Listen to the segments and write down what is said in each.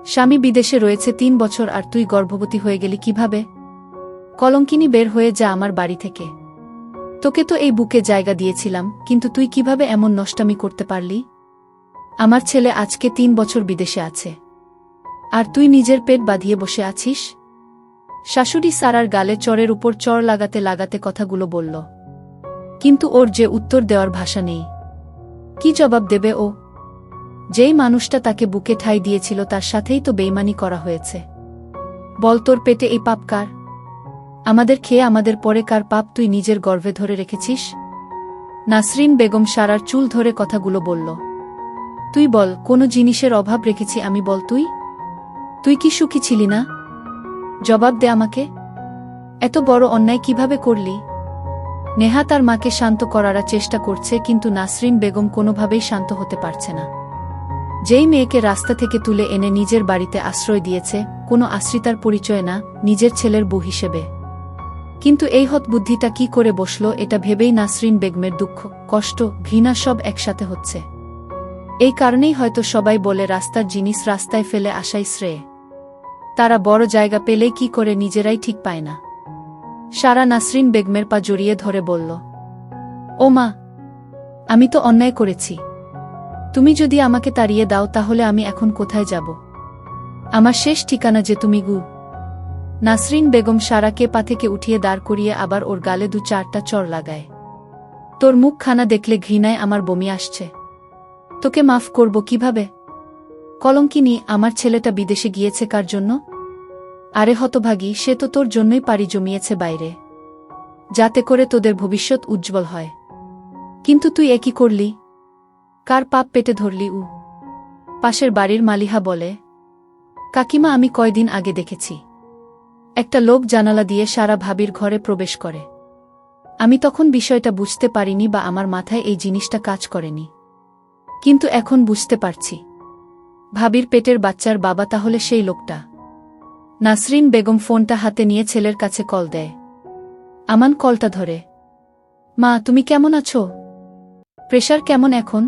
স্বামী বিদেশে রয়েছে ৩ বছর আর তুই গর্ভবতী হয়ে গেলি কিভাবে? কলঙ্কিনী, বের হয়ে যা আমার বাড়ি থেকে। তোকে তো এই বুকে জায়গা দিয়েছিলাম, কিন্তু তুই কিভাবে এমন নষ্টামি করতে পারলি? আমার ছেলে আজকে ৩ বছর বিদেশে আছে, আর তুই নিজের পেট বাঁধিয়ে বসে আছিস? শাশুড়ি সারার গালে চড়ের উপর চড় লাগাতে লাগাতে কথাগুলো বলল, কিন্তু ওর যে উত্তর দেওয়ার ভাষা নেই। কি জবাব দেবে ও? যেই মানুষটা তাকে বুকে ঠাঁই দিয়েছিল তার সাথেই তো বেইমানি করা হয়েছে। বল, তোর পেটে এই পাপ কার? আমাদের খেয়ে আমাদের পরে কার পাপ তুই নিজের গর্ভে ধরে রেখেছিস? নাসরিন বেগম সারার চুল ধরে কথাগুলো বলল, তুই বল, কোনো জিনিসের অভাব রেখেছি আমি? বল, তুই কি সুখী ছিলি না? জবাব দে আমাকে। এত বড় অন্যায় কিভাবে করলি? নেহা তার মাকে শান্ত করার চেষ্টা করছে, কিন্তু নাসরিন বেগম কোনোভাবেই শান্ত হতে পারছে না। যেই মেয়েকে রাস্তা থেকে তুলে এনে নিজের বাড়িতে আশ্রয় দিয়েছে, কোনো আশ্রিতার পরিচয় না, নিজের ছেলের বউ হিসেবে। কিন্তু এই হতবুদ্ধিটা কি করে বসল, এটা ভেবেই নাসরিন বেগমের দুঃখ, কষ্ট, ঘৃণা সব একসাথে হচ্ছে। এই কারণেই হয়তো সবাই বলে রাস্তার জিনিস রাস্তায় ফেলে আসাই শ্রেয়। তারা বড় জায়গা পেলেই কি করে নিজেরাই ঠিক পায় না। সারা নাসরিন বেগমের পা জড়িয়ে ধরে বলল, ও মা, আমি তো অন্যায় করেছি। তুমি যদি আমাকে তাড়িয়ে দাও তাহলে আমি এখন কোথায় যাব? আমার শেষ ঠিকানা যে তুমি গু। নাসরিন বেগম সারাকে পা থেকে উঠিয়ে দাঁড় করিয়ে আবার ওর গালে ২-৪টা চড় লাগায়। তোর মুখখানা দেখলে ঘৃণায় আমার বমি আসছে। তোকে মাফ করব কিভাবে? কলঙ্কিনী, আমার ছেলেটা বিদেশে গিয়েছে কার জন্য? আরে হতভাগী, সে তো তোর জন্যই পাড়ি জমিয়েছে বাইরে, যাতে করে তোদের ভবিষ্যৎ উজ্জ্বল হয়। কিন্তু তুই একই করলি। কার পাপ পেটে ধরলি? পাশের বাড়ির মালিহা বলে, কাকিমা, আমি কয়দিন আগে দেখেছি একটা লোক জানালা দিয়ে সারা ভাবির ঘরে প্রবেশ করে। আমি তখন বিষয়টা বুঝতে পারিনি বা আমার মাথায় এই জিনিসটা কাজ করেনি, কিন্তু এখন বুঝতে পারছি। ভাবির পেটের বাচ্চার বাবা তাহলে সেই লোকটা। নাসরিন বেগম ফোনটা হাতে নিয়ে ছেলের কাছে কল দেয়। আমান কলটা ধরে, মা, তুমি কেমন আছো? প্রেশার কেমন এখন?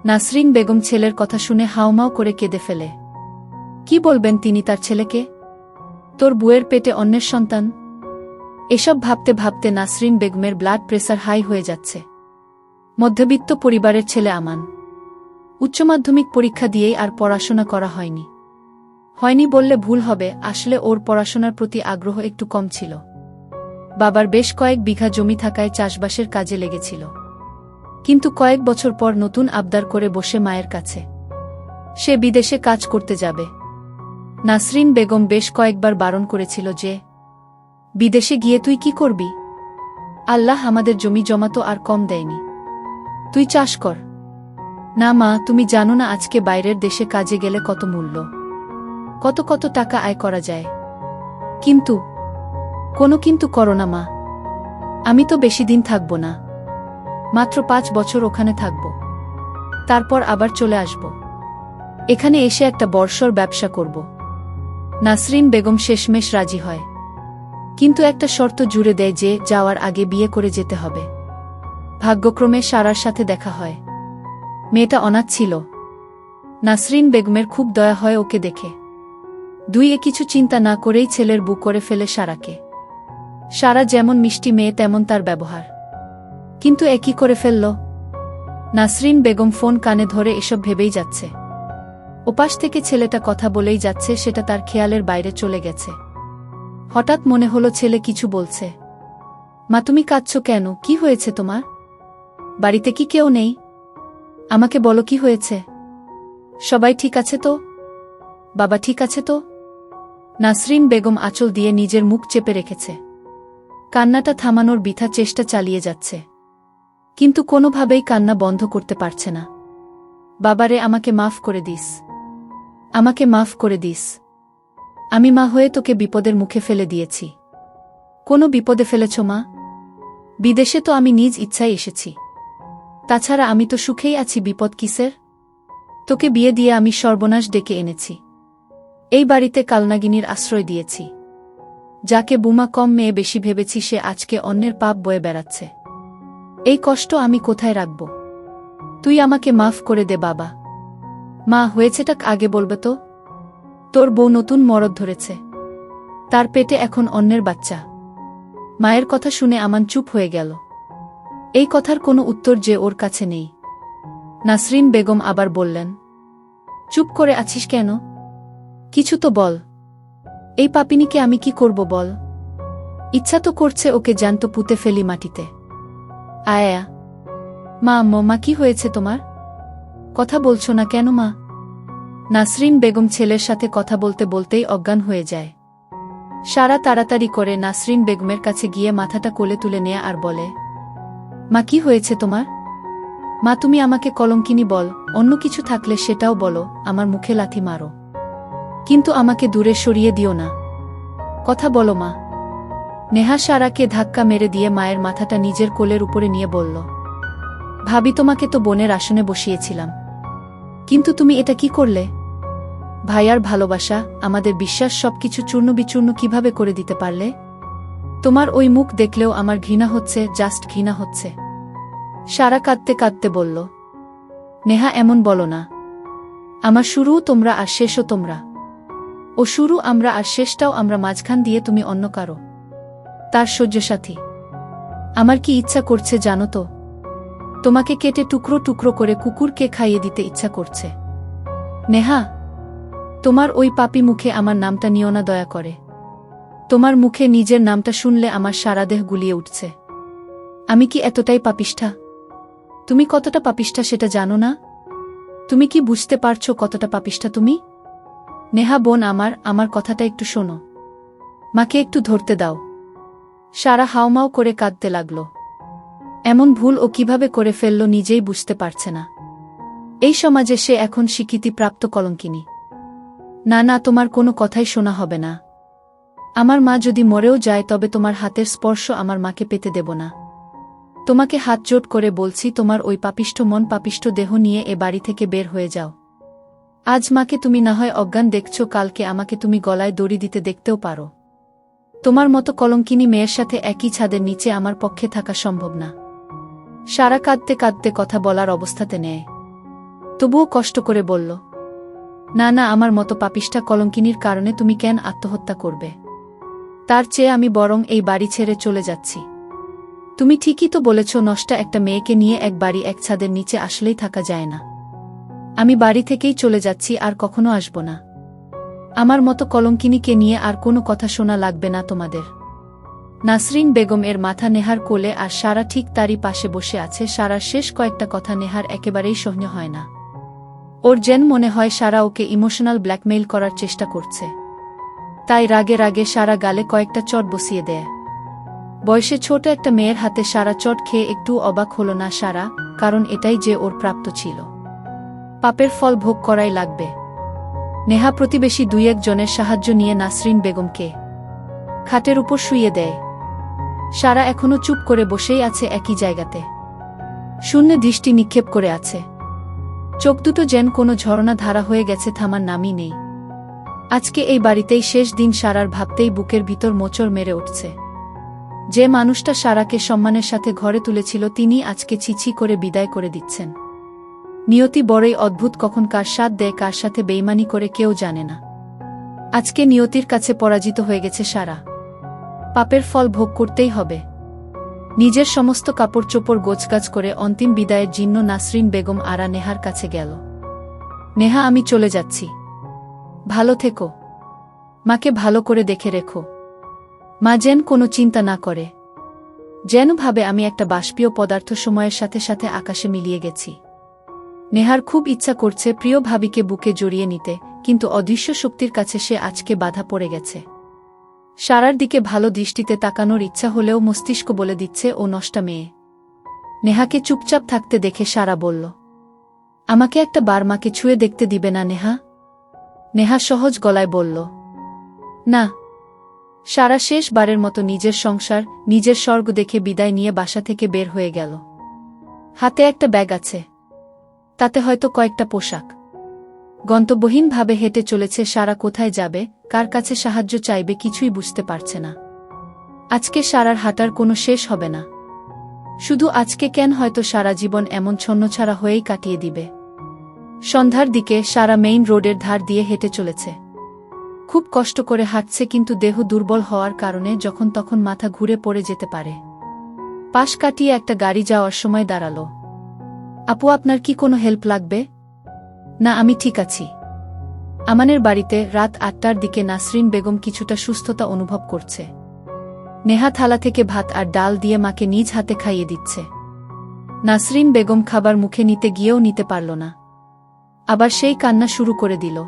নাসরিন বেগম ছেলের কথা শুনে হাউমাউ করে কেঁদে ফেলে। কি বলবেন তিনি তার ছেলেকে? তোর বুয়ের পেটে অন্যের সন্তান? এসব ভাবতে ভাবতে নাসরিন বেগমের ব্লাড প্রেসার হাই হয়ে যাচ্ছে। মধ্যবিত্ত পরিবারের ছেলে আমান। উচ্চ মাধ্যমিক পরীক্ষা দিয়েই আর পড়াশোনা করা হয়নি বললে ভুল হবে, আসলে ওর পড়াশোনার প্রতি আগ্রহ একটু কম ছিল। বাবার বেশ কয়েক বিঘা জমি থাকায় চাষবাসের কাজে লেগেছিল, কিন্তু কয়েক বছর পর নতুন আবদার করে বসে মায়ের কাছে সে বিদেশে কাজ করতে যাবে। নাসরিন বেগম বেশ কয়েকবার বারণ করেছিল যে, বিদেশে গিয়ে তুই কি করবি? আল্লাহ আমাদের জমি জমা তো আর কম দেয়নি, তুই চাষ কর। না মা, তুমি জানো না আজকে বাইরের দেশে কাজে গেলে কত মূল্য, কত টাকা আয় করা যায়। কিন্তু কোনো কিন্তু করো না মা। আমি তো বেশি দিন থাকব না, মাত্র ৫ বছর ওখানে থাকব, তারপর আবার চলে আসব। এখানে এসে একটা বর্ষর ব্যবসা করব। নাসরিন বেগম শেষমেশ রাজি হয়, কিন্তু একটা শর্ত জুড়ে দেয় যে যাওয়ার আগে বিয়ে করে যেতে হবে। ভাগ্যক্রমে সারার সাথে দেখা হয়। মেয়েটা অনাথ ছিল। নাসরিন বেগমের খুব দয়া হয় ওকে দেখে। কিছু চিন্তা না করেই ছেলের বুক করে ফেলে সারাকে। সারা যেমন মিষ্টি মেয়ে তেমন তার ব্যবহার, কিন্তু একই করে ফেলল। নাসরিন বেগম ফোন কানে ধরে এসব ভেবেই যাচ্ছে। ওপাশ থেকে ছেলেটা কথা বলেই যাচ্ছে, সেটা তার খেয়ালের বাইরে চলে গেছে। হঠাৎ মনে হলো ছেলে কিছু বলছে। মা, তুমি কাঁদছো কেন? কি হয়েছে তোমার? বাড়িতে কি কেউ নেই? আমাকে বলো কি হয়েছে। সবাই ঠিক আছে তো? বাবা ঠিক আছে তো? নাসরিন বেগম আঁচল দিয়ে নিজের মুখ চেপে রেখেছে। কান্নাটা থামানোর বৃথা চেষ্টা চালিয়ে যাচ্ছে, কিন্তু কোনোভাবেই কান্না বন্ধ করতে পারছে না। বাবারে, আমাকে মাফ করে দিস, আমাকে মাফ করে দিস। আমি মা হয়ে তোকে বিপদের মুখে ফেলে দিয়েছি। কোনো বিপদে ফেলেছ মা? বিদেশে তো আমি নিজ ইচ্ছায় এসেছি। তাছাড়া আমি তো সুখেই আছি, বিপদ কিসের? তোকে বিয়ে দিয়ে আমি সর্বনাশ ডেকে এনেছি। এই বাড়িতে কালনাগিনীর আশ্রয় দিয়েছি। যাকে বুমা কম মেয়ে বেশি ভেবেছি সে আজকে অন্যের পাপ বয়ে বেড়াচ্ছে। এই কষ্ট আমি কোথায় রাখব? তুই আমাকে মাফ করে দে বাবা। মা, হয়েছেটা আগে বলবে তো? তোর বউ নতুন মরদ ধরেছে। তার পেটে এখন অন্যের বাচ্চা। মায়ের কথা শুনে আমান চুপ হয়ে গেল। এই কথার কোনো উত্তর যে ওর কাছে নেই। নাসরিন বেগম আবার বললেন, চুপ করে আছিস কেন? কিছু তো বল। এই পাপিনীকে আমি কি করব বল? ইচ্ছা তো করছে ওকে জ্যান্ত পুঁতে ফেলি মাটিতে। আয়া মা কি হয়েছে তোমার? কথা বলছো না কেন মা? নাসরিন বেগম ছেলের সাথে কথা বলতে বলতেই অজ্ঞান হয়ে যায়। সারা তাড়াতাড়ি করে নাসরিন বেগমের কাছে গিয়ে মাথাটা কোলে তুলে নেয় আর বলে, মা কি হয়েছে তোমার? মা তুমি আমাকে কলঙ্কিনী বল, অন্য কিছু থাকলে সেটাও বলো, আমার মুখে লাথি মারো, কিন্তু আমাকে দূরে সরিয়ে দিও না। কথা বলো মা। নেহা সারাকে ধাক্কা মেরে দিয়ে মায়ের মাথাটা নিজের কোলের উপরে নিয়ে বলল, ভাবি তোমাকে তো বোনের আসনে বসিয়েছিলাম, কিন্তু তুমি এটা কি করলে? ভাইয়ার ভালোবাসা, আমাদের বিশ্বাস সবকিছু চূর্ণবিচূর্ণ কিভাবে করে দিতে পারলে? তোমার ওই মুখ দেখলেও আমার ঘৃণা হচ্ছে, জাস্ট ঘৃণা হচ্ছে। সারা কাঁদতে কাঁদতে বলল, নেহা এমন বলো না। আমার শুরুও তোমরা আর শেষও তোমরা। ও শুরু আমরা আর শেষটাও আমরা, মাঝখান দিয়ে তুমি অন্য কারো, তার সহ্যসাথী। আমার কি ইচ্ছা করছে জানো তো? তোমাকে কেটে টুকরো টুকরো করে কুকুরকে খাইয়ে দিতে ইচ্ছা করছে। নেহা, তোমার ওই পাপী মুখে আমার নামটা নিও না দয়া করে। তোমার মুখে নিজের নামটা শুনলে আমার সারা দেহ গুলিয়ে উঠছে। আমি কি এতটাই পাপিষ্ঠা? তুমি কতটা পাপিষ্ঠা সেটা জানো না? তুমি কি বুঝতে পারছো কতটা পাপিষ্ঠা তুমি? নেহা বোন আমার কথাটা একটু শোনো। মাকে একটু ধরতে দাও। সারা হাউমাউ করে কাঁদতে লাগল। এমন ভুল ও কিভাবে করে ফেলল নিজেই বুঝতে পারছে না। এই সমাজে সে এখন স্বীকৃতিপ্রাপ্ত কলঙ্কিনী। না তোমার কোনো কথাই শোনা হবে না। আমার মা যদি মরেও যায় তবে তোমার হাতের স্পর্শ আমার মাকে পেতে দেব না। তোমাকে হাত জোট করে বলছি, তোমার ওই পাপিষ্ঠ মন পাপিষ্ঠ দেহ নিয়ে এ বাড়ি থেকে বের হয়ে যাও। আজ মাকে তুমি না হয় অজ্ঞান দেখছো, কালকে আমাকে তুমি গলায় দড়ি দিতে দেখতেও পারো। তোমার মতো কলঙ্কিনী মেয়ের সাথে একই ছাদের নিচে আমার পক্ষে থাকা সম্ভব না। সারা কাঁদতে কাঁদতে কথা বলার অবস্থাতে নেয়, তবুও কষ্ট করে বলল, না আমার মতো পাপিষ্ঠা কলঙ্কিনীর কারণে তুমি কেন আত্মহত্যা করবে? তার চেয়ে আমি বরং এই বাড়ি ছেড়ে চলে যাচ্ছি। তুমি ঠিকই তো বলেছ, নষ্টা একটা মেয়েকে নিয়ে এক বাড়ি এক ছাদের নিচে আসলেই থাকা যায় না। আমি বাড়ি থেকেই চলে যাচ্ছি, আর কখনো আসব না। আমার মতো কলঙ্কিনীকে নিয়ে আর কোনো কথা শোনা লাগবে না তোমাদের। নাসরিন বেগম এর মাথা নেহার কোলে, আর সারা ঠিক তারই পাশে বসে আছে। সারার শেষ কয়েকটা কথা নেহার একেবারেই সহ্য হয় না। ওর যেন মনে হয় সারা ওকে ইমোশনাল ব্ল্যাকমেইল করার চেষ্টা করছে। তাই রাগে রাগে সারা গালে কয়েকটা চট বসিয়ে দেয়। বয়সে ছোট একটা মেয়ের হাতে সারা চট খেয়ে একটু অবাক হল না সারা, কারণ এটাই যে ওর প্রাপ্ত ছিল। পাপের ফল ভোগ করাই লাগবে। নেহা প্রতিবেশী দুই একজনের সাহায্য নিয়ে নাসরিন বেগমকে খাটের উপর শুইয়ে দেয়। সারা এখনো চুপ করে বসেই আছে একই জায়গাতে, শূন্য দৃষ্টি নিক্ষেপ করে আছে। চোখ দুটো যেন কোনো ঝরনা ধারা হয়ে গেছে, থামার নামই নেই। আজকে এই বাড়িতেই শেষ দিন। সারার ভাবতেই বুকের ভিতর মোচড় মেরে উঠছে। যে মানুষটা সারাকে সম্মানের সাথে ঘরে তুলেছিল, তিনি আজকে ছিছি করে বিদায় করে দিচ্ছেন। নিয়তি বড়ই অদ্ভুত, কখন কার সাথ দেয়, কার সাথে বেইমানি করে কেউ জানে না। আজকে নিয়তির কাছে পরাজিত হয়ে গেছে সারা। পাপের ফল ভোগ করতেই হবে। নিজের সমস্ত কাপড় চোপড় গোছগাছ করে অন্তিম বিদায়ের জন্য নাসরিন বেগম আরা নেহার কাছে গেল। নেহা, আমি চলে যাচ্ছি, ভালো থেকো। মাকে ভালো করে দেখে রেখো। মা যেন কোনো চিন্তা না করে, যেন ভাবে আমি একটা বাষ্পীয় পদার্থ, সময়ের সাথে সাথে আকাশে মিলিয়ে গেছি। নেহার খুব ইচ্ছা করছে প্রিয় ভাবিকে বুকে জড়িয়ে নিতে, কিন্তু অদৃশ্য শক্তির কাছে সে আজকে বাধা পড়ে গেছে। সারার দিকে ভালো দৃষ্টিতে তাকানোর ইচ্ছা হলেও মস্তিষ্ক বলে দিচ্ছে ও নষ্টা মেয়ে। নেহাকে চুপচাপ থাকতে দেখে সারা বলল, আমাকে একটা বার মাকে ছুঁয়ে দেখতে দিবে না নেহা? নেহা সহজ গলায় বলল, না। সারা শেষবারের মতো নিজের সংসার, নিজের স্বর্গ দেখে বিদায় নিয়ে বাসা থেকে বের হয়ে গেল। হাতে একটা ব্যাগ আছে, তাতে হয়তো কয়েকটা পোশাক। গন্তব্যহীনভাবে হেঁটে চলেছে সারা। কোথায় যাবে, কার কাছে সাহায্য চাইবে, কিছুই বুঝতে পারছে না। আজকে সারার হাঁটার কোনো শেষ হবে না। শুধু আজকে কেন, হয়তো সারা জীবন এমন ছন্নছাড়া হয়েই কাটিয়ে দিবে। সন্ধ্যার দিকে সারা মেইন রোডের ধার দিয়ে হেঁটে চলেছে। খুব কষ্ট করে হাঁটছে কিন্তু দেহ দুর্বল হওয়ার কারণে যখন তখন মাথা ঘুরে পড়ে যেতে পারে। পাশ কাটিয়ে একটা গাড়ি যাওয়ার সময় দাঁড়ালো। আপু, আপনার কি কোনো হেল্প লাগবে? না, আমি ঠিক আছি। আমানের বাড়িতে রাত 8টার দিকে নাসরিন বেগম কিছুটা সুস্থতা অনুভব করছে। নেহা থালা থেকে ভাত আর ডাল দিয়ে মাকে নিজ হাতে খাইয়ে দিচ্ছে। নাসরিন বেগম খাবার মুখে নিতে গিয়েও নিতে পারল না। আবার সেই কান্না শুরু করে দিল।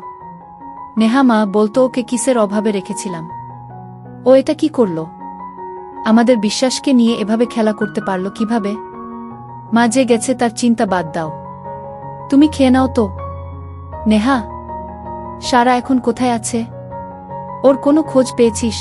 নেহা, মা বলতো ওকে কিসের অভাবে রেখেছিলাম? ও এটা কি করল? আমাদের বিশ্বাসকে নিয়ে এভাবে খেলা করতে পারল কিভাবে? মা যে গেছে তার চিন্তা বাদ দাও, তুমি খেয়ে নাও তো। নেহা, সারা এখন কোথায় আছে? ওর কোনো খোঁজ পেয়েছিস?